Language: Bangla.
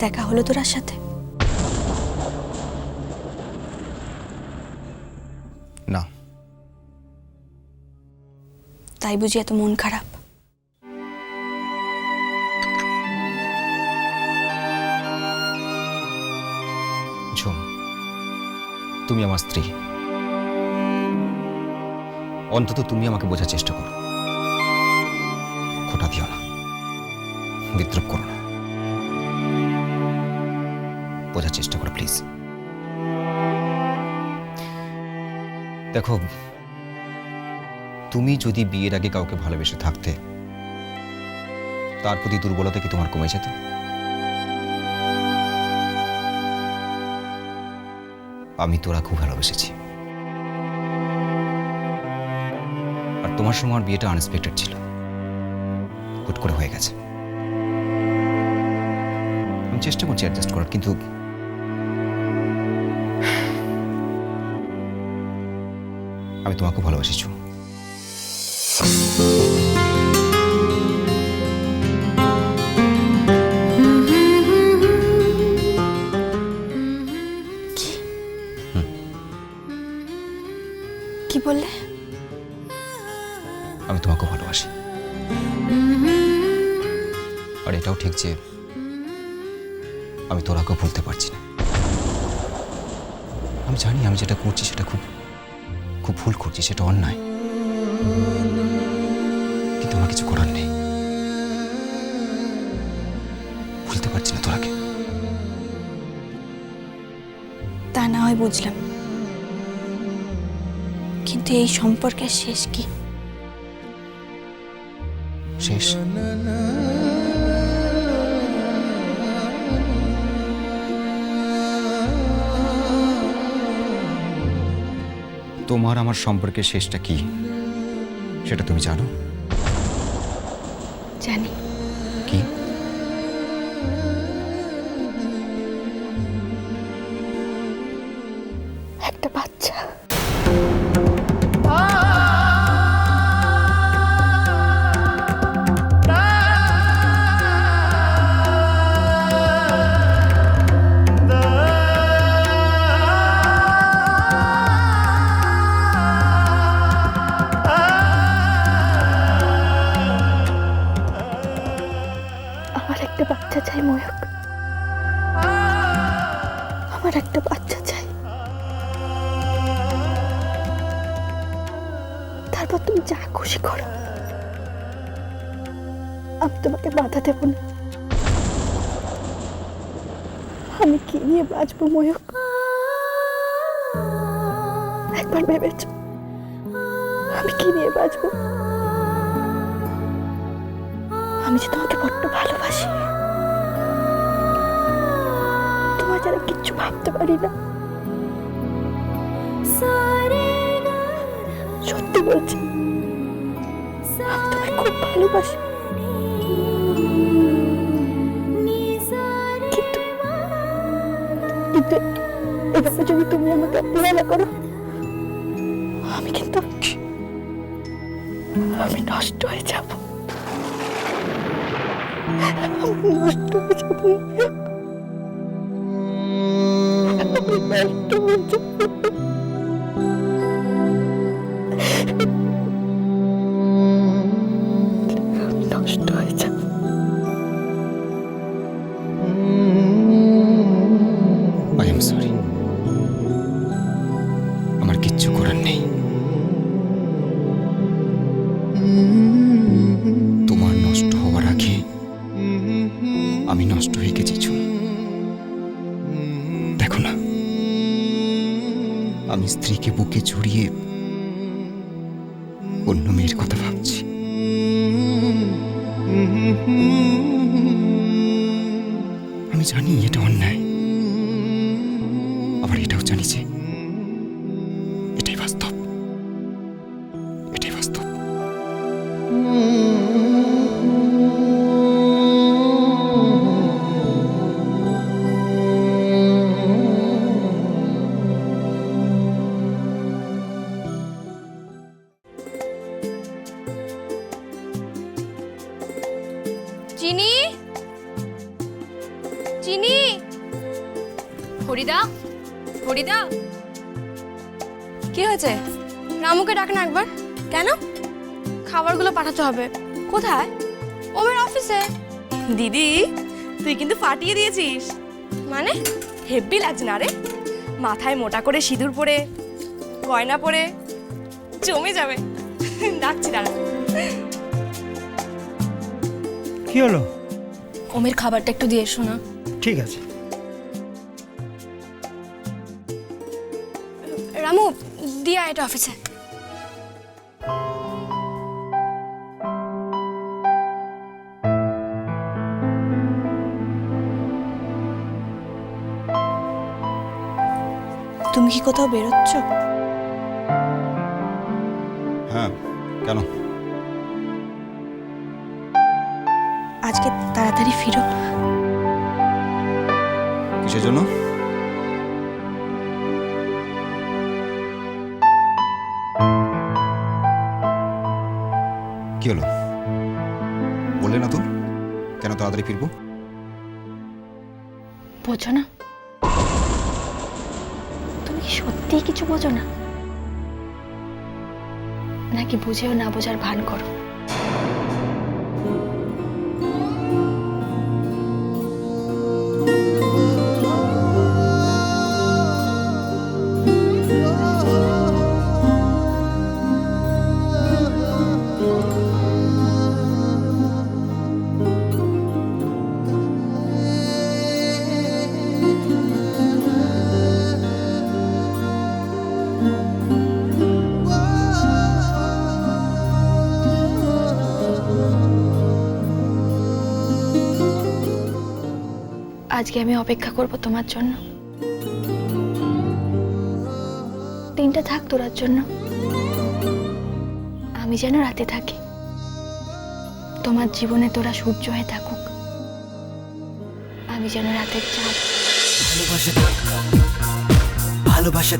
দেখা হলো তোর সাথে? না। তাই বুঝি এত মন খারাপ? ঝুম, তুমি আমার স্ত্রী, অন্তত তুমি আমাকে বোঝার চেষ্টা করো। খোটা দিও না, বিদ্রুপ করো না, বোঝার চেষ্টা করো প্লিজ। দেখো, তুমি যদি বিয়ের আগে কাউকে ভালোবেসে থাকতে, তার প্রতি দুর্বলতা কি তোমার কমে যেত? আমি তোরা খুব ভালোবেসেছি, আর তোমার সময় আমার বিয়েটা আনএক্সপেক্টেড ছিল, হুট করে হয়ে গেছে। আমি চেষ্টা করছি অ্যাডজাস্ট করার, কিন্তু আমি তোমাকে ভালোবাসিছি। কি বললে? আমি তোমাকে ভালোবাসি, আর এটাও ঠিক যে আমি তোরাকে ভুলতে পারছি না। আমি জানি আমি যেটা করছি সেটা খুব খুব ভুল করছি, সেটা অন্যায়, কিন্তু আমার কিছু করার নেই। ভুলতে পারছি না তোরাকে। তা না হয় বুঝলাম, কিন্তু এই সম্পর্কের শেষ কি? শেষ? তোমার আমার সম্পর্কের শেষটা কি সেটা তুমি জানো? জানি। কি? একটা বাচ্চা। আমার একটা বাচ্চা চাই ময়ূক, আমার একটা বাচ্চা চাই। তারপর তুমি যা খুশি করো, আমি তোমাকে বাধা দেব না। আমি কি নিয়ে বাঁচবো ময়ূক? একবার ভেবেছ আমি কি নিয়ে বাঁচবো? আমি যে তোমাকে বড্ড ভালোবাসি, তোমার যারা কিচ্ছু ভাবতে পারি না। সত্যি বলছি, আমি তোমায় খুব ভালোবাসি, কিন্তু কিন্তু এভাবে যদি তুমি আমাকে অবহেলা করো, আমি নষ্ট হয়ে যাব। আমি নষ্ট হয়ে যাব, আমি নষ্ট হয়ে যাব। নষ্ট হয়ে যাব। আই এম সরি, আমার কিচ্ছু করার নেই। তোমার নষ্ট হওয়ার আগে আমি নষ্ট হয়ে গেছি। দেখো না, আমি স্ত্রীকে বুকে জড়িয়ে অন্য মেয়ের কথা ভাবছি। আমি জানি এটা অন্যায়, আবার এটাও জানি যে এটাই বাস্তব, এটাই বাস্তব। চিনি, চিনি। মিনি, হরিদা, হরিদা, কি হয়েছে? রামুকে ডাক না একবার। কেন? খাবারগুলো পাঠাতে হবে। কোথায়? ওমের অফিসে। দিদি, তুই কিন্তু ফাটিয়ে দিয়েছিস। মানে? হেব্বি লাগছে না রে? মাথায় মোটা করে সিঁদুর পরে, গয়না পরে, জমে যাবে। ডাকছি দাঁড়া। কি হলো? ওমের খাবারটা একটু দিয়ে এসো না। ঠিক আছে। রামু, দিয়া এটা অফিসে। তুমি কি কোথাও বেরোচ্ছ? হ্যাঁ, কেন? আজকে তাড়াতাড়ি ফিরো। কিসের জন্য? কি হলো? বললে না তো কেন তাড়াতাড়ি ফিরবো? বোঝো না? তুমি কি সত্যিই কিছু বোঝো না, নাকি বুঝেও না বোঝার ভান করো? আজকে আমি অপেক্ষা করব তোমার জন্য। দিনটা থাক তোরার জন্য, আমি যেন রাতে থাকি। তোমার জীবনে তোরা সূর্য হয়ে থাকুক, আমি যেন রাতের চাঁদ। ভালোবাসা